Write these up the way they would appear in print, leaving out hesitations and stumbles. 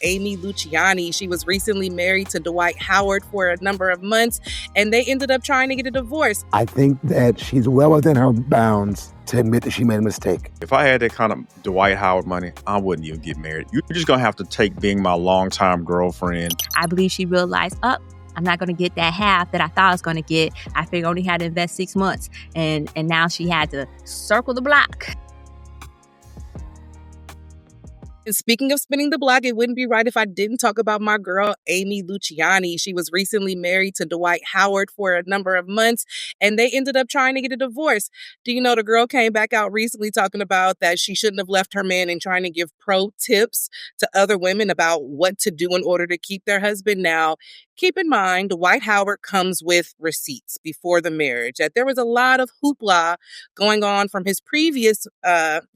Amy Luciani. She was recently married to Dwight Howard for a number of months, and they ended up trying to get a divorce. I think that she's well within her bounds to admit that she made a mistake. If I had that kind of Dwight Howard money, I wouldn't even get married. You're just going to have to take being my longtime girlfriend. I believe she realized, I'm not going to get that half that I thought I was going to get. I figured I only had to invest 6 months. And now she had to circle the block. And speaking of spinning the block, it wouldn't be right if I didn't talk about my girl, Amy Luciani. She was recently married to Dwight Howard for a number of months, and they ended up trying to get a divorce. Do you know the girl came back out recently talking about that she shouldn't have left her man and trying to give pro tips to other women about what to do in order to keep their husband? Now, keep in mind, Dwight Howard comes with receipts before the marriage, that there was a lot of hoopla going on from his previous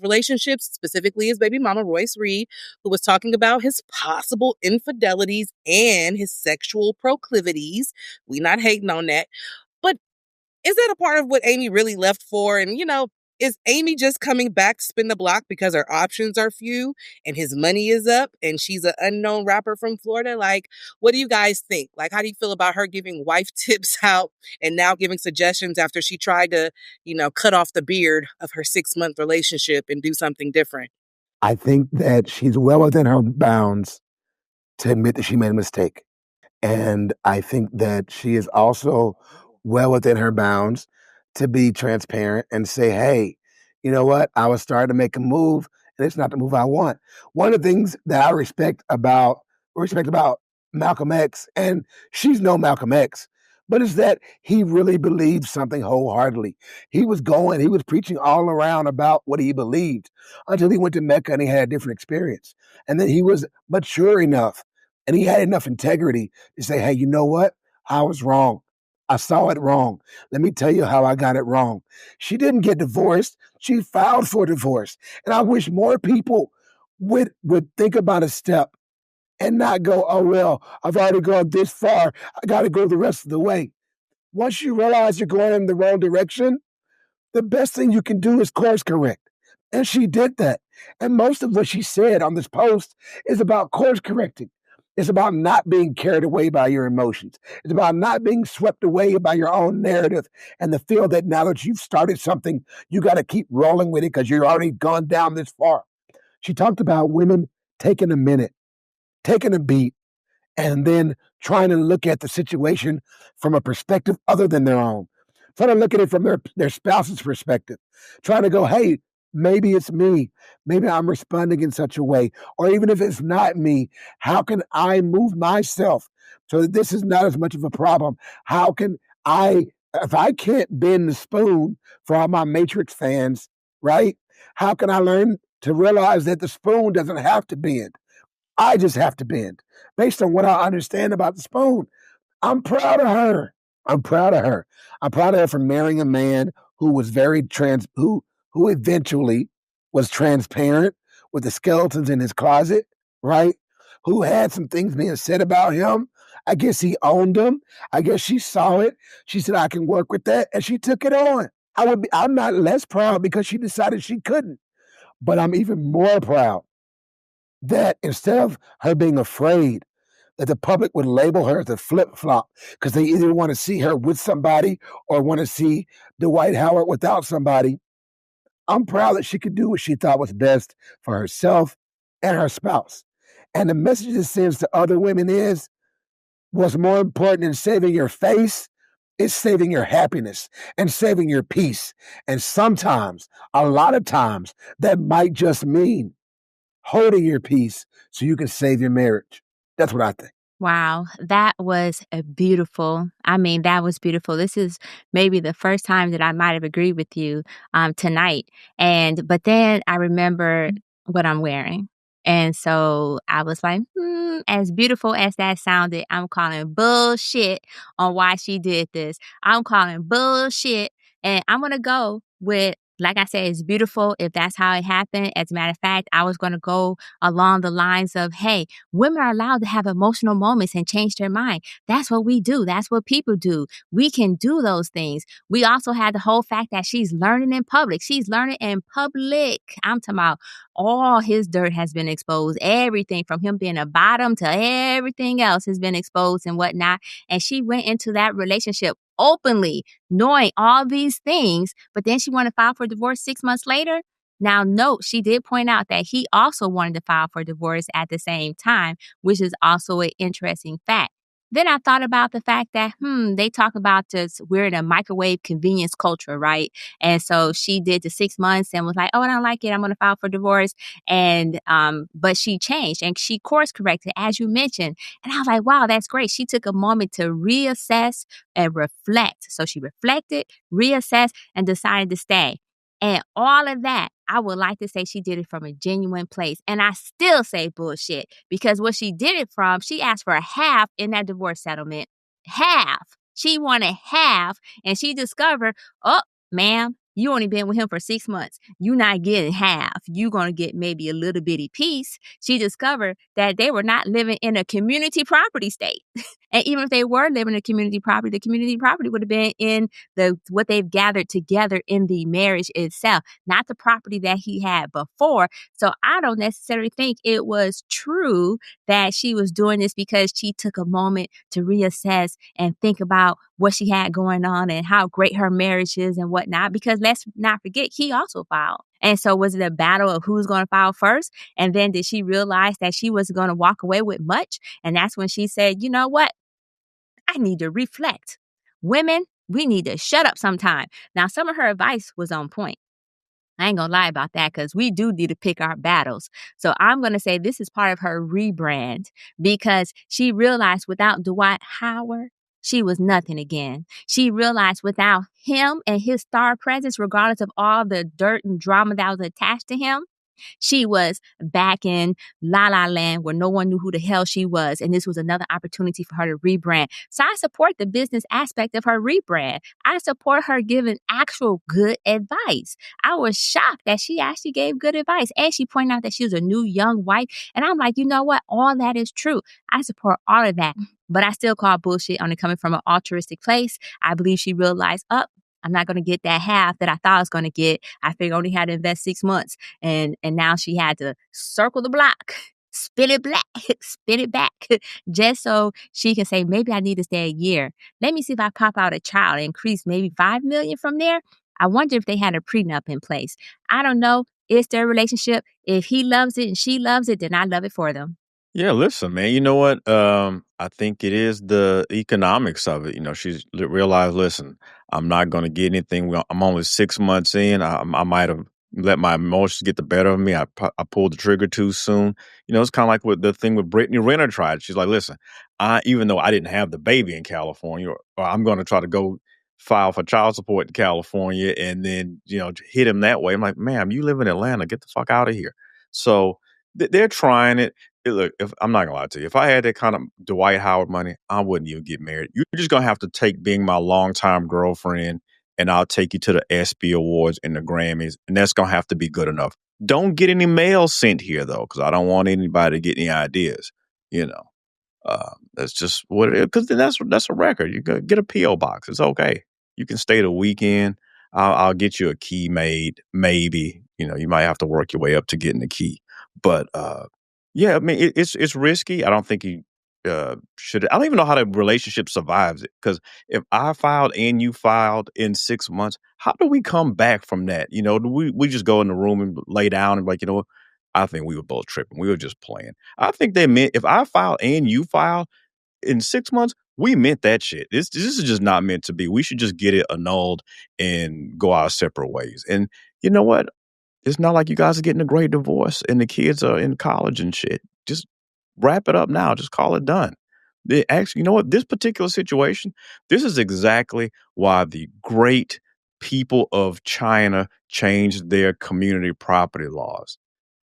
relationships, specifically his baby mama, Royce Reed, who was talking about his possible infidelities and his sexual proclivities. We not hating on that. But is that a part of what Amy really left for? And, is Amy just coming back to spin the block because her options are few and his money is up and she's an unknown rapper from Florida? Like, what do you guys think? Like, how do you feel about her giving wife tips out and now giving suggestions after she tried to, cut off the beard of her 6-month relationship and do something different? I think that she's well within her bounds to admit that she made a mistake. And I think that she is also well within her bounds to be transparent and say, hey, you know what? I was starting to make a move and it's not the move I want. One of the things that I respect about Malcolm X, and she's no Malcolm X, but it's that he really believed something wholeheartedly. He was preaching all around about what he believed until he went to Mecca and he had a different experience. And then he was mature enough and he had enough integrity to say, hey, you know what? I was wrong. I saw it wrong. Let me tell you how I got it wrong. She didn't get divorced. She filed for divorce. And I wish more people would think about a step and not go, oh, well, I've already gone this far. I got to go the rest of the way. Once you realize you're going in the wrong direction, the best thing you can do is course correct. And she did that. And most of what she said on this post is about course correcting. It's about not being carried away by your emotions. It's about not being swept away by your own narrative and the feel that now that you've started something, you got to keep rolling with it because you're already gone down this far. She talked about women taking a minute, taking a beat, and then trying to look at the situation from a perspective other than their own. Trying to look at it from their spouse's perspective. Trying to go, hey, maybe it's me. Maybe I'm responding in such a way. Or even if it's not me, how can I move myself so that this is not as much of a problem? How can if I can't bend the spoon for all my Matrix fans, right? How can I learn to realize that the spoon doesn't have to bend? I just have to bend based on what I understand about the spoon. I'm proud of her. I'm proud of her. I'm proud of her for marrying a man who was who eventually was transparent with the skeletons in his closet, right? Who had some things being said about him. I guess he owned them. I guess she saw it. She said, I can work with that. And she took it on. I'm not less proud because she decided she couldn't. But I'm even more proud that instead of her being afraid that the public would label her as a flip-flop because they either want to see her with somebody or want to see Dwight Howard without somebody, I'm proud that she could do what she thought was best for herself and her spouse. And the message it sends to other women is, what's more important than saving your face is saving your happiness and saving your peace. And sometimes, a lot of times, that might just mean holding your peace so you can save your marriage. That's what I think. Wow, that was beautiful. I mean, that was beautiful. This is maybe the first time that I might have agreed with you tonight. But then I remembered what I'm wearing. And so I was like, as beautiful as that sounded, I'm calling bullshit on why she did this. I'm calling bullshit. And I'm going to go with, like I said, it's beautiful if that's how it happened. As a matter of fact, I was going to go along the lines of, hey, women are allowed to have emotional moments and change their mind. That's what we do. That's what people do. We can do those things. We also had the whole fact that she's learning in public. She's learning in public. I'm talking about All his dirt has been exposed. Everything from him being a bottom to everything else has been exposed and whatnot. And she went into that relationship openly, knowing all these things, but then she wanted to file for divorce 6 months later. Now, note, she did point out that he also wanted to file for divorce at the same time, which is also an interesting fact. Then I thought about the fact that, they talk about just we're in a microwave convenience culture, right? And so she did the 6 months and was like, oh, I don't like it. I'm going to file for divorce. And, but she changed and she course corrected, as you mentioned. And I was like, wow, that's great. She took a moment to reassess and reflect. So she reflected, reassessed, and decided to stay. And all of that, I would like to say she did it from a genuine place. And I still say bullshit because what she did it from, she asked for a half in that divorce settlement. Half. She wanted half. And she discovered, oh, ma'am, you only been with him for 6 months. You're not getting half. You're going to get maybe a little bitty piece. She discovered that they were not living in a community property state. And even if they were living in a community property, the community property would have been in what they've gathered together in the marriage itself, not the property that he had before. So I don't necessarily think it was true that she was doing this because she took a moment to reassess and think about what she had going on and how great her marriage is and whatnot. Because let's not forget, he also filed. And so was it a battle of who's going to file first? And then did she realize that she wasn't going to walk away with much? And that's when she said, you know what? I need to reflect. Women, we need to shut up sometime. Now, some of her advice was on point. I ain't gonna lie about that because we do need to pick our battles. So I'm gonna say this is part of her rebrand because she realized without Dwight Howard, she was nothing again. She realized without him and his star presence, regardless of all the dirt and drama that was attached to him, she was back in La La Land where no one knew who the hell she was. And this was another opportunity for her to rebrand. So I support the business aspect of her rebrand. I support her giving actual good advice. I was shocked that she actually gave good advice. And she pointed out that she was a new young wife. And I'm like, you know what? All that is true. I support all of that. But I still call bullshit on it coming from an altruistic place. I believe she realized, I'm not going to get that half that I thought I was going to get. I figured I only had to invest 6 months. And now she had to circle the block, spin it black, spin it back, just so she can say, maybe I need to stay a year. Let me see if I pop out a child and increase maybe $5 million from there. I wonder if they had a prenup in place. I don't know. It's their relationship. If he loves it and she loves it, then I love it for them. Yeah, listen, man. You know what? I think it is the economics of it. She's realized. Listen, I'm not going to get anything. I'm only 6 months in. I might have let my emotions get the better of me. I pulled the trigger too soon. It's kind of like what the thing with Brittany Renner tried. She's like, listen, even though I didn't have the baby in California, or I'm going to try to go file for child support in California, and then hit him that way. I'm like, ma'am, you live in Atlanta. Get the fuck out of here. So they're trying it. Look, if I'm not gonna lie to you, if I had that kind of Dwight Howard money, I wouldn't even get married. You're just gonna have to take being my longtime girlfriend, and I'll take you to the ESPY Awards and the Grammys, and that's gonna have to be good enough. Don't get any mail sent here though, because I don't want anybody to get any ideas. You know, that's just what it is. Because then that's a record. You go get a PO box. It's okay. You can stay the weekend. I'll get you a key made. Maybe you might have to work your way up to getting the key, but yeah, I mean, it's risky. I don't think he should. I don't even know how the relationship survives it. Because if I filed and you filed in 6 months, how do we come back from that? Do we just go in the room and lay down and like, I think we were both tripping. We were just playing. I think they meant if I filed and you filed in 6 months, we meant that shit. This is just not meant to be. We should just get it annulled and go our separate ways. And you know what? It's not like you guys are getting a great divorce and the kids are in college and shit. Just wrap it up now. Just call it done. Actually, you know what? This particular situation, this is exactly why the great people of China changed their community property laws.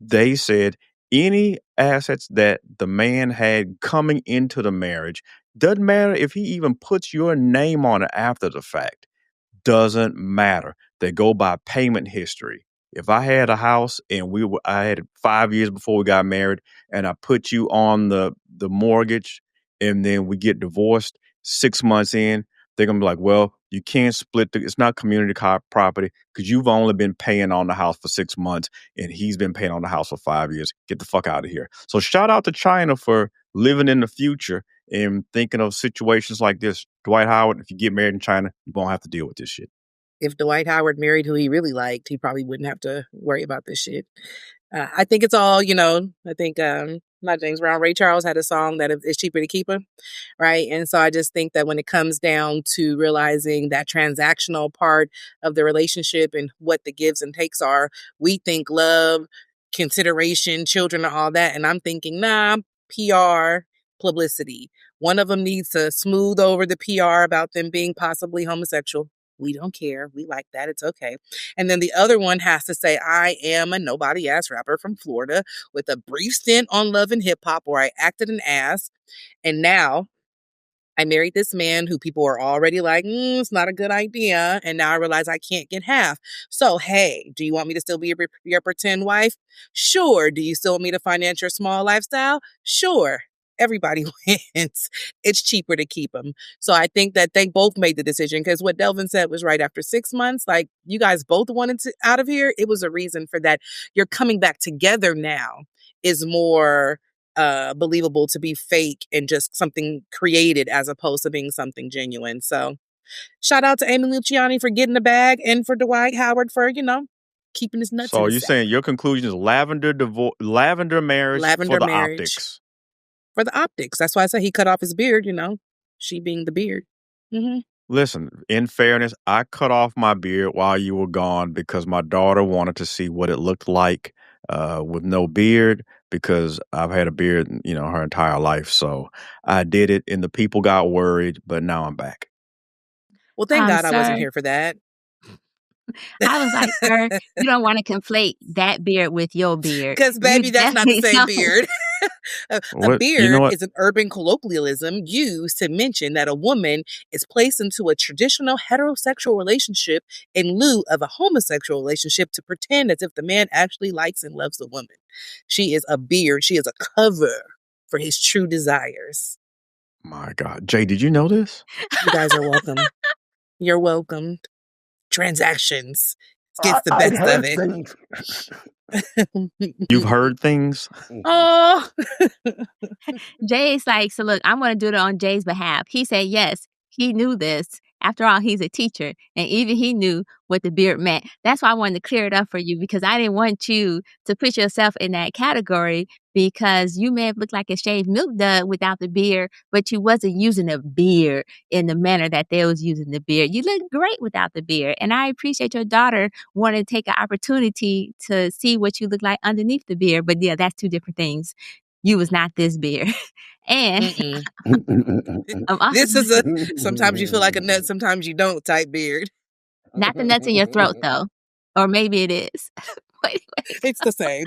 They said any assets that the man had coming into the marriage, doesn't matter if he even puts your name on it after the fact, doesn't matter. They go by payment history. If I had a house and I had it 5 years before we got married, and I put you on the mortgage, and then we get divorced 6 months in, they're gonna be like, well, you can't split it's not community property because you've only been paying on the house for 6 months and he's been paying on the house for 5 years. Get the fuck out of here. So shout out to China for living in the future and thinking of situations like this. Dwight Howard, if you get married in China, you won't have to deal with this shit. If Dwight Howard married who he really liked, he probably wouldn't have to worry about this shit. I think it's all, I think not James Brown, Ray Charles had a song that it's cheaper to keep him, right? And so I just think that when it comes down to realizing that transactional part of the relationship and what the gives and takes are, we think love, consideration, children, and all that. And I'm thinking, nah, PR, publicity. One of them needs to smooth over the PR about them being possibly homosexual. We don't care. We like that. It's okay. And then the other one has to say, I am a nobody ass rapper from Florida with a brief stint on Love and Hip Hop where I acted an ass. And now I married this man who people are already like, it's not a good idea. And now I realize I can't get half. So, hey, do you want me to still be your pretend wife? Sure. Do you still want me to finance your small lifestyle? Sure. Everybody wins. It's cheaper to keep them. So I think that they both made the decision because what Delvin said was right. After 6 months, like you guys both wanted to out of here. It was a reason for that. You're coming back together now is more believable to be fake and just something created as opposed to being something genuine. So shout out to Amy Luciani for getting the bag and for Dwight Howard for, keeping his nuts in So his you're sack. saying your conclusion is lavender marriage Lavender for the marriage. optics. For the optics. That's why I say he cut off his beard, she being the beard. Mm-hmm. Listen, in fairness, I cut off my beard while you were gone because my daughter wanted to see what it looked like with no beard because I've had a beard, her entire life. So I did it and the people got worried, but now I'm back. Well, thank God I wasn't Sir, here for that. I was like, sir, you don't want to conflate that beard with your beard. Because, baby, You that's not the definitely same don't. beard. A What you know beard what? is an urban colloquialism used to mention that a woman is placed into a traditional heterosexual relationship in lieu of a homosexual relationship to pretend as if the man actually likes and loves the woman. She is a beard. She is a cover for his true desires. My God. Jay, did you know this? You guys are welcome. You're welcome. Transactions gets the I'd best heard of it. things. You've heard things? Oh. Jay's like, so look, I'm going to do it on Jay's behalf. He said, yes, he knew this. After all, he's a teacher, and even he knew what the beard meant. That's why I wanted to clear it up for you because I didn't want you to put yourself in that category because you may have looked like a shaved milk dud without the beard, but you wasn't using a beard in the manner that they was using the beard. You look great without the beard, and I appreciate your daughter wanting to take an opportunity to see what you look like underneath the beard. But yeah, that's two different things. You was not this beard. And This is a sometimes you feel like a nut, sometimes you don't type beard. not the nuts in your throat though. Or maybe it is. Wait. It's the same.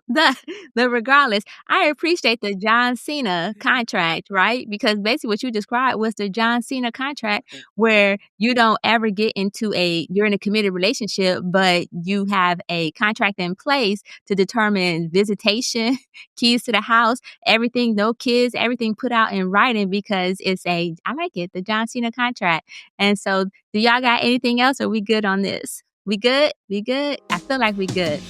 The regardless, I appreciate the John Cena contract, right? Because basically what you described was the John Cena contract where you don't ever get into you're in a committed relationship, but you have a contract in place to determine visitation, keys to the house, everything, no kids, everything put out in writing because I like it, the John Cena contract. And so do y'all got anything else? Or we good on this? We good? We good? I feel like we good.